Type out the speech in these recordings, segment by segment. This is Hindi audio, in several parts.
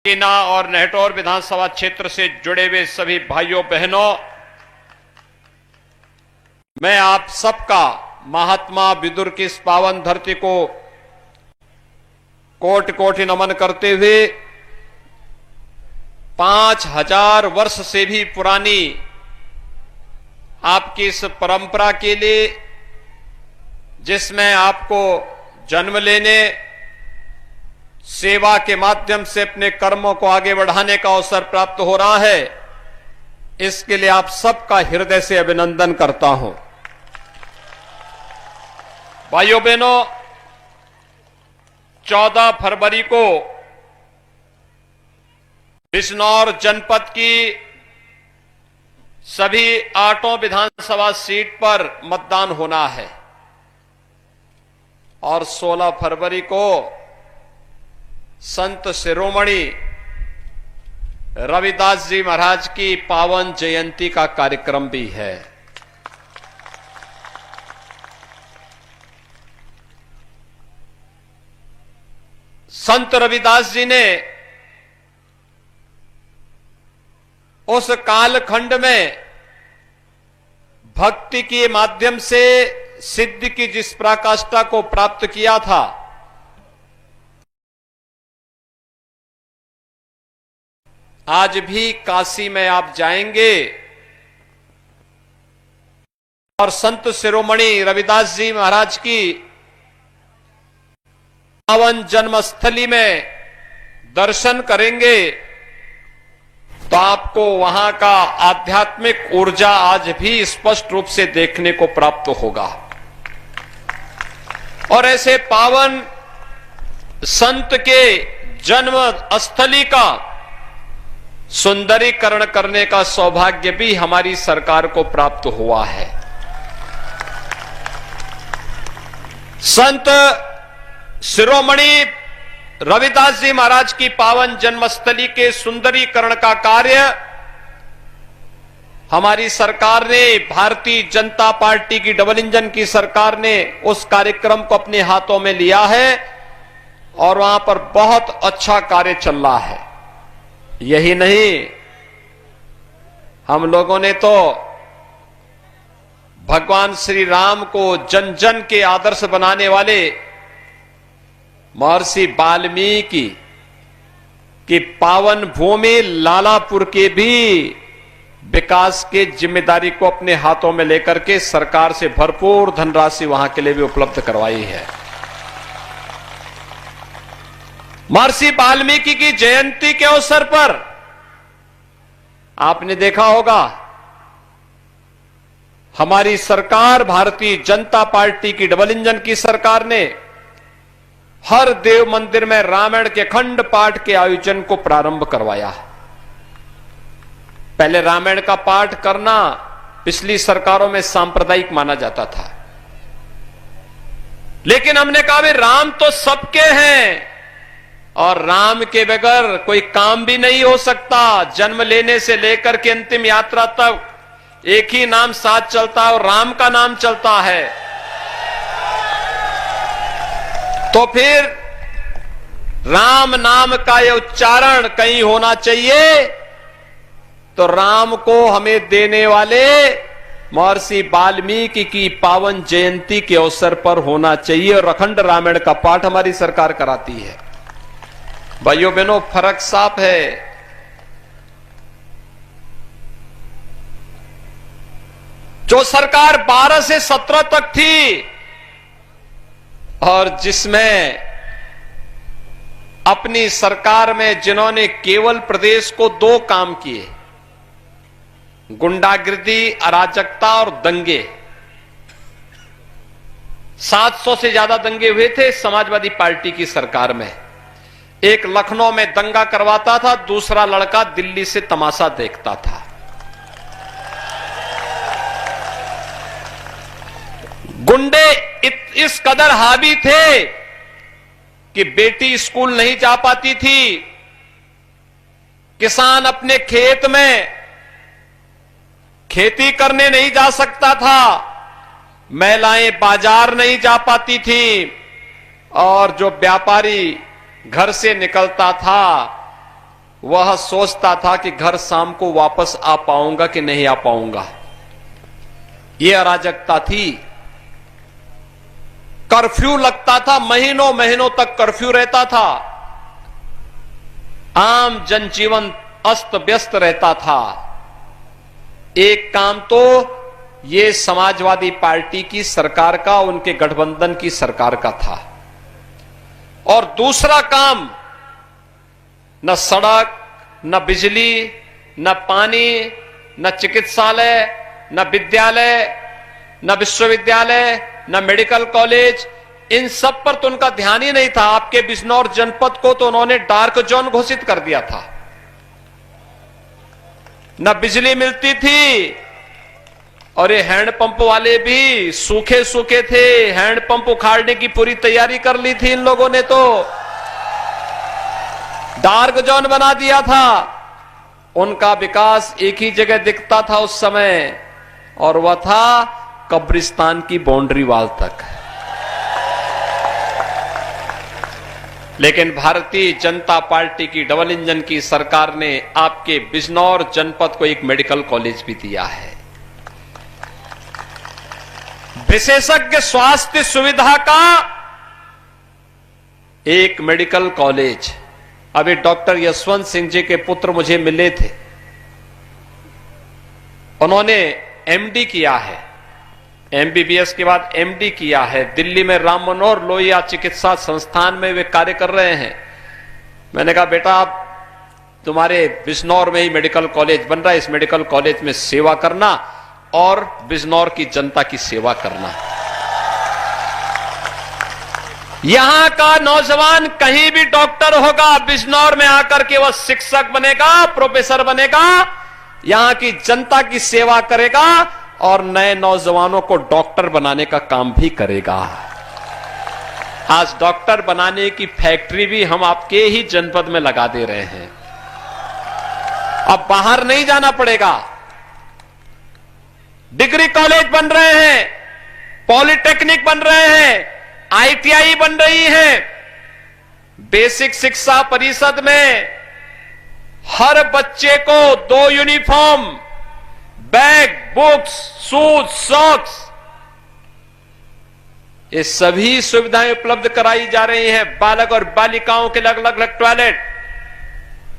कीना और नेहटौर विधानसभा क्षेत्र से जुड़े हुए सभी भाइयों बहनों, मैं आप सबका महात्मा विदुर की इस पावन धरती को कोटि कोटि नमन करते हुए 5000 वर्ष से भी पुरानी आपकी इस परंपरा के लिए, जिसमें आपको जन्म लेने, सेवा के माध्यम से अपने कर्मों को आगे बढ़ाने का अवसर प्राप्त हो रहा है, इसके लिए आप सबका हृदय से अभिनंदन करता हूं। भाइयों बहनों, 14 फरवरी को बिजनौर जनपद की सभी 8 विधानसभा सीट पर मतदान होना है और 16 फरवरी को संत शिरोमणि रविदास जी महाराज की पावन जयंती का कार्यक्रम भी है। संत रविदास जी ने उस कालखंड में भक्ति के माध्यम से सिद्धि की जिस पराकाष्ठा को प्राप्त किया था, आज भी काशी में आप जाएंगे और संत शिरोमणि रविदास जी महाराज की पावन जन्मस्थली में दर्शन करेंगे तो आपको वहां का आध्यात्मिक ऊर्जा आज भी स्पष्ट रूप से देखने को प्राप्त होगा। और ऐसे पावन संत के जन्म स्थली का सुंदरीकरण करने का सौभाग्य भी हमारी सरकार को प्राप्त हुआ है। संत शिरोमणि रविदास जी महाराज की पावन जन्मस्थली के सुंदरीकरण का कार्य हमारी सरकार ने, भारतीय जनता पार्टी की डबल इंजन की सरकार ने उस कार्यक्रम को अपने हाथों में लिया है और वहां पर बहुत अच्छा कार्य चल रहा है। यही नहीं, हम लोगों ने तो भगवान श्री राम को जन जन के आदर्श बनाने वाले महर्षि वाल्मीकि की पावन भूमि लालापुर के भी विकास के जिम्मेदारी को अपने हाथों में लेकर के सरकार से भरपूर धनराशि वहां के लिए भी उपलब्ध करवाई है। महर्षि वाल्मीकि की जयंती के अवसर पर आपने देखा होगा, हमारी सरकार, भारतीय जनता पार्टी की डबल इंजन की सरकार ने हर देव मंदिर में रामायण के खंड पाठ के आयोजन को प्रारंभ करवाया। पहले रामायण का पाठ करना पिछली सरकारों में सांप्रदायिक माना जाता था, लेकिन हमने कहा भाई राम तो सबके हैं और राम के बगैर कोई काम भी नहीं हो सकता। जन्म लेने से लेकर के अंतिम यात्रा तक एक ही नाम साथ चलता है और राम का नाम चलता है। तो फिर राम नाम का यह उच्चारण कहीं होना चाहिए, तो राम को हमें देने वाले महर्षि वाल्मीकि की पावन जयंती के अवसर पर होना चाहिए और अखंड रामायण का पाठ हमारी सरकार कराती है। भाइयों बहनों, फर्क साफ है। जो सरकार 12 से 17 तक थी और जिसमें अपनी सरकार में जिन्होंने केवल प्रदेश को 2 काम किए, गुंडागिर्दी, अराजकता और दंगे। 700 से ज्यादा दंगे हुए थे समाजवादी पार्टी की सरकार में। एक लखनऊ में दंगा करवाता था, दूसरा लड़का दिल्ली से तमाशा देखता था। गुंडे इस कदर हावी थे कि बेटी स्कूल नहीं जा पाती थी, किसान अपने खेत में खेती करने नहीं जा सकता था, महिलाएं बाजार नहीं जा पाती थी और जो व्यापारी घर से निकलता था वह सोचता था कि घर शाम को वापस आ पाऊंगा कि नहीं आ पाऊंगा। यह अराजकता थी। कर्फ्यू लगता था, महीनों महीनों तक कर्फ्यू रहता था। आम जनजीवन अस्त व्यस्त रहता था। एक काम तो ये समाजवादी पार्टी की सरकार का, उनके गठबंधन की सरकार का था, और दूसरा काम न सड़क, न बिजली, न पानी, न चिकित्सालय, न विद्यालय, न विश्वविद्यालय, न मेडिकल कॉलेज, इन सब पर तो उनका ध्यान ही नहीं था। आपके बिजनौर जनपद को तो उन्होंने डार्क जोन घोषित कर दिया था। न बिजली मिलती थी, और ये हैंडपंप वाले भी सूखे सूखे थे। हैंडपंप उखाड़ने की पूरी तैयारी कर ली थी इन लोगों ने, तो डार्क जोन बना दिया था। उनका विकास एक ही जगह दिखता था उस समय, और वह था कब्रिस्तान की बाउंड्री वाल तक। लेकिन भारतीय जनता पार्टी की डबल इंजन की सरकार ने आपके बिजनौर जनपद को एक मेडिकल कॉलेज भी दिया है। विशेषज्ञ स्वास्थ्य सुविधा का एक मेडिकल कॉलेज। अभी डॉक्टर यशवंत सिंह जी के पुत्र मुझे मिले थे, उन्होंने एमडी किया है, एमबीबीएस के बाद एमडी किया है। दिल्ली में राम मनोहर लोहिया चिकित्सा संस्थान में वे कार्य कर रहे हैं। मैंने कहा बेटा, आप तुम्हारे बिजनौर में ही मेडिकल कॉलेज बन रहा है, इस मेडिकल कॉलेज में सेवा करना और बिजनौर की जनता की सेवा करना। यहां का नौजवान कहीं भी डॉक्टर होगा, बिजनौर में आकर के वह शिक्षक बनेगा, प्रोफेसर बनेगा, यहां की जनता की सेवा करेगा और नए नौजवानों को डॉक्टर बनाने का काम भी करेगा। आज डॉक्टर बनाने की फैक्ट्री भी हम आपके ही जनपद में लगा दे रहे हैं। अब बाहर नहीं जाना पड़ेगा। डिग्री कॉलेज बन रहे हैं, पॉलिटेक्निक बन रहे हैं, आईटीआई बन रही है। बेसिक शिक्षा परिषद में हर बच्चे को 2 uniform, bag, books, shoes, socks, ये सभी सुविधाएं उपलब्ध कराई जा रही हैं। बालक और बालिकाओं के अलग अलग टॉयलेट,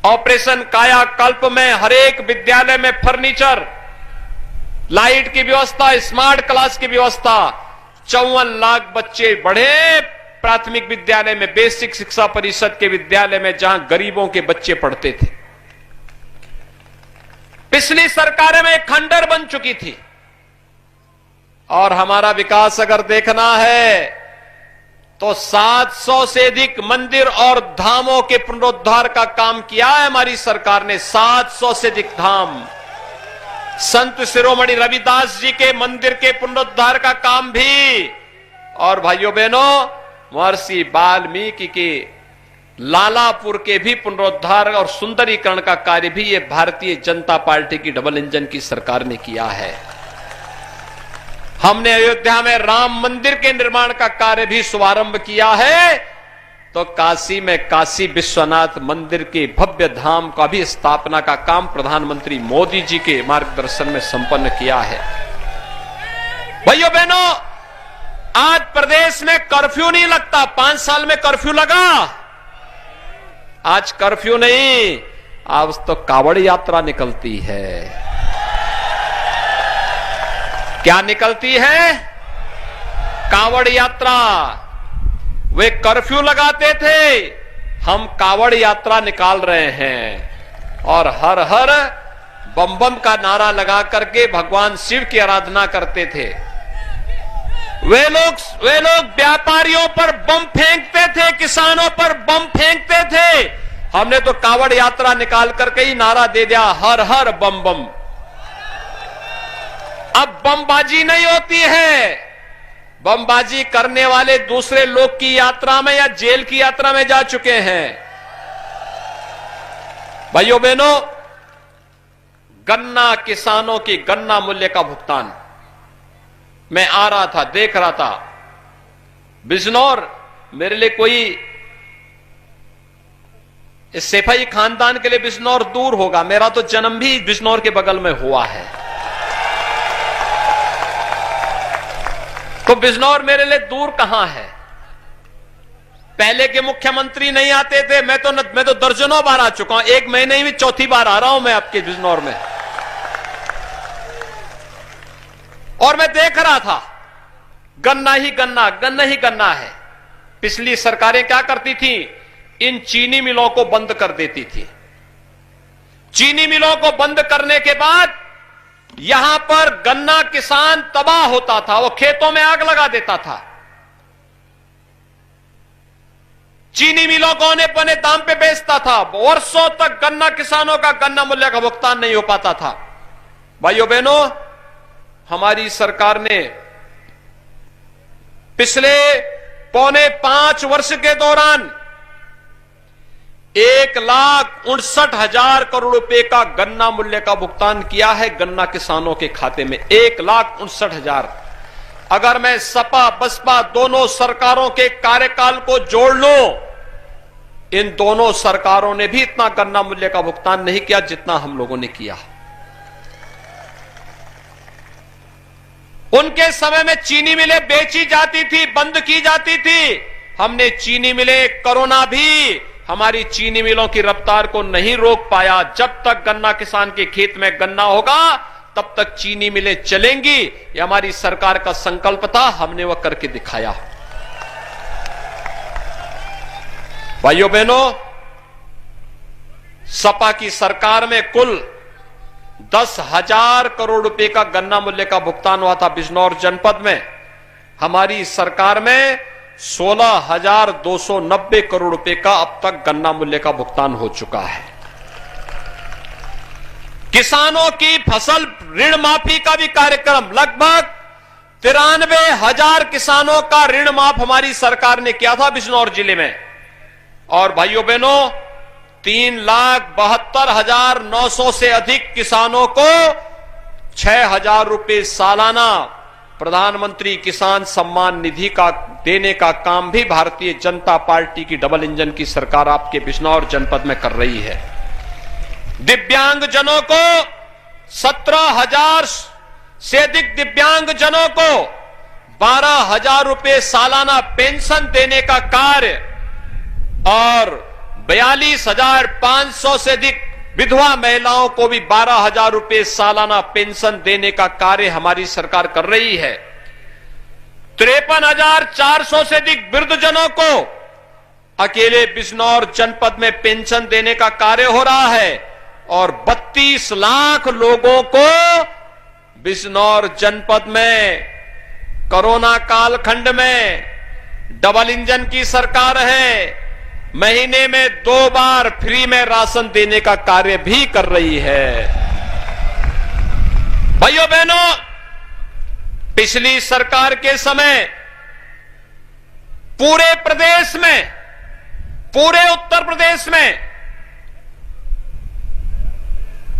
ऑपरेशन कायाकल्प में हर एक विद्यालय में फर्नीचर, लाइट की व्यवस्था, स्मार्ट क्लास की व्यवस्था। 54 लाख बच्चे बढ़े प्राथमिक विद्यालय में, बेसिक शिक्षा परिषद के विद्यालय में, जहां गरीबों के बच्चे पढ़ते थे। पिछली सरकारें में खंडर बन चुकी थी। और हमारा विकास अगर देखना है तो 700 से अधिक मंदिर और धामों के पुनरुद्धार का काम किया है हमारी सरकार ने। 700 से अधिक धाम, संत शिरोमणि रविदास जी के मंदिर के पुनरुद्धार का काम भी, और भाइयों बहनों, महर्षि वाल्मीकि के लालापुर के भी पुनरुद्धार और सुंदरीकरण का कार्य भी ये भारतीय जनता पार्टी की डबल इंजन की सरकार ने किया है। हमने अयोध्या में राम मंदिर के निर्माण का कार्य भी शुभारंभ किया है, तो काशी में काशी विश्वनाथ मंदिर के भव्य धाम का भी स्थापना का काम प्रधानमंत्री मोदी जी के मार्गदर्शन में संपन्न किया है। भाइयों बहनों, आज प्रदेश में कर्फ्यू नहीं लगता। 5 साल में कर्फ्यू लगा, आज कर्फ्यू नहीं, आज तो कावड़ यात्रा निकलती है। क्या निकलती है? कावड़ यात्रा। वे कर्फ्यू लगाते थे, हम कावड़ यात्रा निकाल रहे हैं और हर हर बम बम का नारा लगा करके भगवान शिव की आराधना करते थे। वे लोग व्यापारियों पर बम फेंकते थे, किसानों पर बम फेंकते थे। हमने तो कावड़ यात्रा निकाल करके ही नारा दे दिया, हर हर बम बम। अब बमबाजी नहीं होती है। बमबाजी करने वाले दूसरे लोग की यात्रा में या जेल की यात्रा में जा चुके हैं। भाइयों बहनों, गन्ना किसानों की गन्ना मूल्य का भुगतान, मैं आ रहा था, देख रहा था बिजनौर, मेरे लिए कोई इस सेफई खानदान के लिए बिजनौर दूर होगा। मेरा तो जन्म भी बिजनौर के बगल में हुआ है, तो बिजनौर मेरे लिए दूर कहां है। पहले के मुख्यमंत्री नहीं आते थे, मैं तो दर्जनों बार आ चुका हूं, एक महीने में चौथी बार आ रहा हूं मैं आपके बिजनौर में। और मैं देख रहा था गन्ना ही गन्ना, गन्ना ही गन्ना है। पिछली सरकारें क्या करती थी, इन चीनी मिलों को बंद कर देती थी। चीनी मिलों को बंद करने के बाद यहां पर गन्ना किसान तबाह होता था, वो खेतों में आग लगा देता था। चीनी मिलों को औने पौने दाम पे बेचता था, वर्षों तक गन्ना किसानों का गन्ना मूल्य का भुगतान नहीं हो पाता था। भाइयों बहनों, हमारी सरकार ने पिछले 4.5 वर्ष के दौरान 1,69,000 करोड़ रुपए का गन्ना मूल्य का भुगतान किया है गन्ना किसानों के खाते में। 1,69,000। अगर मैं सपा बसपा दोनों सरकारों के कार्यकाल को जोड़ लूं, इन दोनों सरकारों ने भी इतना गन्ना मूल्य का भुगतान नहीं किया जितना हम लोगों ने किया। उनके समय में चीनी मिलें बेची जाती थी, बंद की जाती थी। हमने चीनी मिलें, कोरोना भी हमारी चीनी मिलों की रफ्तार को नहीं रोक पाया। जब तक गन्ना किसान के खेत में गन्ना होगा तब तक चीनी मिलें चलेंगी, ये हमारी सरकार का संकल्प था, हमने वह करके दिखाया। भाइयों बहनों, सपा की सरकार में कुल 10,000 करोड़ रुपए का गन्ना मूल्य का भुगतान हुआ था बिजनौर जनपद में। हमारी सरकार में 16,290 करोड़ रुपए का अब तक गन्ना मूल्य का भुगतान हो चुका है। किसानों की फसल ऋण माफी का भी कार्यक्रम, लगभग 93,000 किसानों का ऋण माफ हमारी सरकार ने किया था बिजनौर जिले में। और भाइयों बहनों, 3,72,900 से अधिक किसानों को 6,000 रुपए सालाना प्रधानमंत्री किसान सम्मान निधि का देने का काम भी भारतीय जनता पार्टी की डबल इंजन की सरकार आपके बिजनौर जनपद में कर रही है। दिव्यांगजनों को 17,000 से अधिक दिव्यांगजनों को 12,000 रुपए सालाना पेंशन देने का कार्य और 42,500 से अधिक विधवा महिलाओं को भी 12,000 रुपए सालाना पेंशन देने का कार्य हमारी सरकार कर रही है। 53,400 से अधिक वृद्धजनों को अकेले बिजनौर जनपद में पेंशन देने का कार्य हो रहा है और 32 लाख लोगों को बिजनौर जनपद में कोरोना कालखंड में डबल इंजन की सरकार है, महीने में 2 बार फ्री में राशन देने का कार्य भी कर रही है। भाइयों बहनों, पिछली सरकार के समय पूरे प्रदेश में, पूरे उत्तर प्रदेश में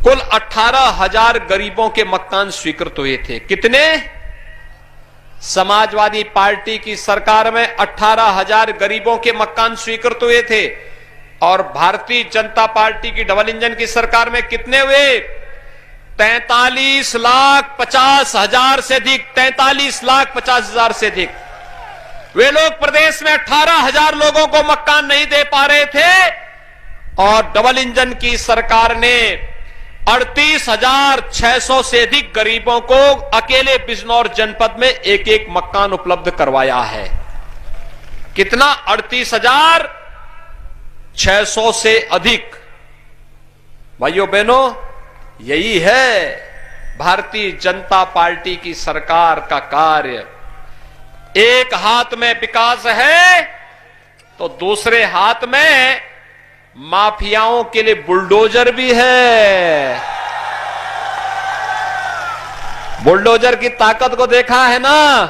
कुल 18,000 गरीबों के मकान स्वीकृत हुए थे। कितने? समाजवादी पार्टी की सरकार में 18,000 गरीबों के मकान स्वीकृत हुए थे और भारतीय जनता पार्टी की डबल इंजन की सरकार में कितने हुए? 43,50,000 से अधिक, 43,50,000 से अधिक। वे लोग प्रदेश में 18,000 लोगों को मकान नहीं दे पा रहे थे और डबल इंजन की सरकार ने 38,600 से अधिक गरीबों को अकेले बिजनौर जनपद में एक एक मकान उपलब्ध करवाया है। कितना? 38,600 से अधिक। भाइयों बहनों, यही है भारतीय जनता पार्टी की सरकार का कार्य। एक हाथ में विकास है तो दूसरे हाथ में माफियाओं के लिए बुलडोजर भी है। बुलडोजर की ताकत को देखा है ना?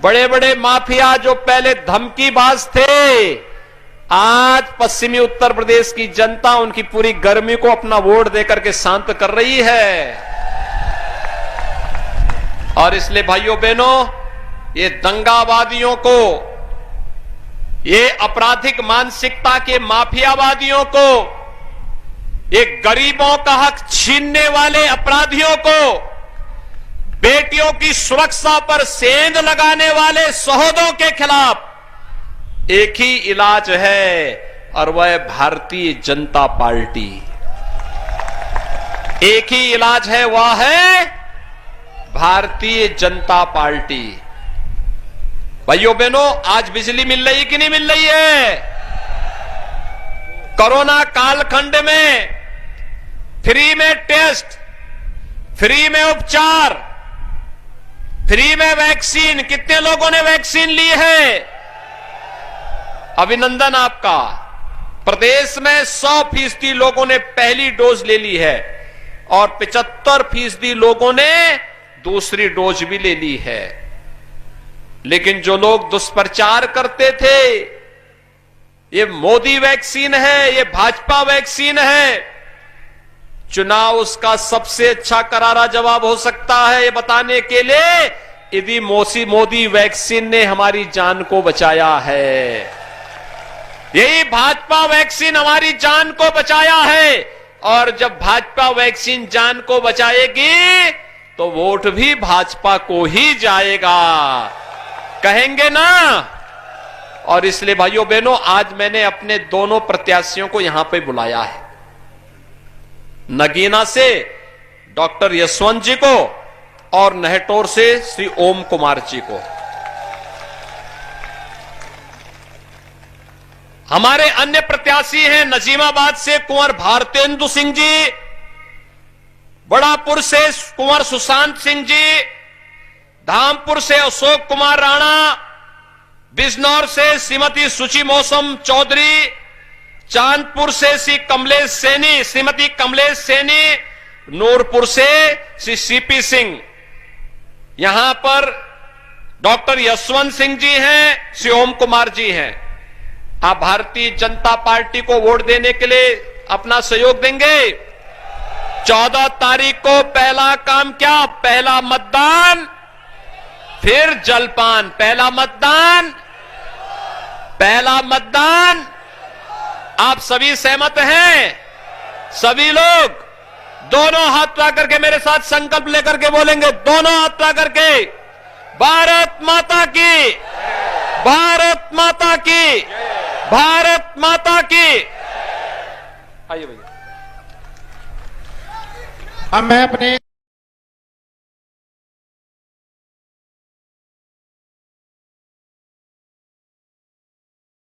बड़े बड़े माफिया जो पहले धमकीबाज थे, आज पश्चिमी उत्तर प्रदेश की जनता उनकी पूरी गर्मी को अपना वोट देकर के शांत कर रही है। और इसलिए भाइयों बहनों, ये दंगावादियों को ये आपराधिक मानसिकता के माफियावादियों को, ये गरीबों का हक छीनने वाले अपराधियों को, बेटियों की सुरक्षा पर सेंध लगाने वाले सहोदों के खिलाफ एक ही इलाज है और वह भारतीय जनता पार्टी। एक ही इलाज है, वह है भारतीय जनता पार्टी। भाइयों बहनों, आज बिजली मिल रही कि नहीं मिल रही है? कोरोना कालखंड में फ्री में टेस्ट, फ्री में उपचार, फ्री में वैक्सीन। कितने लोगों ने वैक्सीन ली है? अभिनंदन आपका। प्रदेश में 100% लोगों ने पहली डोज ले ली है और 75% लोगों ने दूसरी डोज भी ले ली है। लेकिन जो लोग दुष्प्रचार करते थे, ये मोदी वैक्सीन है, ये भाजपा वैक्सीन है, चुनाव उसका सबसे अच्छा करारा जवाब हो सकता है ये बताने के लिए यदि मोदी वैक्सीन ने हमारी जान को बचाया है। यही भाजपा वैक्सीन हमारी जान को बचाया है और जब भाजपा वैक्सीन जान को बचाएगी तो वोट भी भाजपा को ही जाएगा, कहेंगे ना। और इसलिए भाइयों बहनों, आज मैंने अपने दोनों प्रत्याशियों को यहां पे बुलाया है। नगीना से डॉक्टर यशवंत जी को और नहटोर से श्री ओम कुमार जी को। हमारे अन्य प्रत्याशी हैं नजीमाबाद से कुंवर भारतेंदु सिंह जी, बड़ापुर से कुंवर सुशांत सिंह जी, धामपुर से अशोक कुमार राणा, बिजनौर से श्रीमती सुची मौसम चौधरी, चांदपुर से श्रीमती कमलेश सैनी, नूरपुर से श्री सीपी सिंह। यहां पर डॉक्टर यशवंत सिंह जी हैं, श्री ओम कुमार जी हैं। आप भारतीय जनता पार्टी को वोट देने के लिए अपना सहयोग देंगे। 14 तारीख को पहला काम क्या? पहला मतदान, फिर जलपान। पहला मतदान, पहला मतदान। आप सभी सहमत हैं? सभी लोग दोनों हाथ उठा करके मेरे साथ संकल्प लेकर के बोलेंगे, दोनों हाथ उठा करके, भारत माता की, भारत माता की, भारत माता की। आइए भैया। अब मैं अपने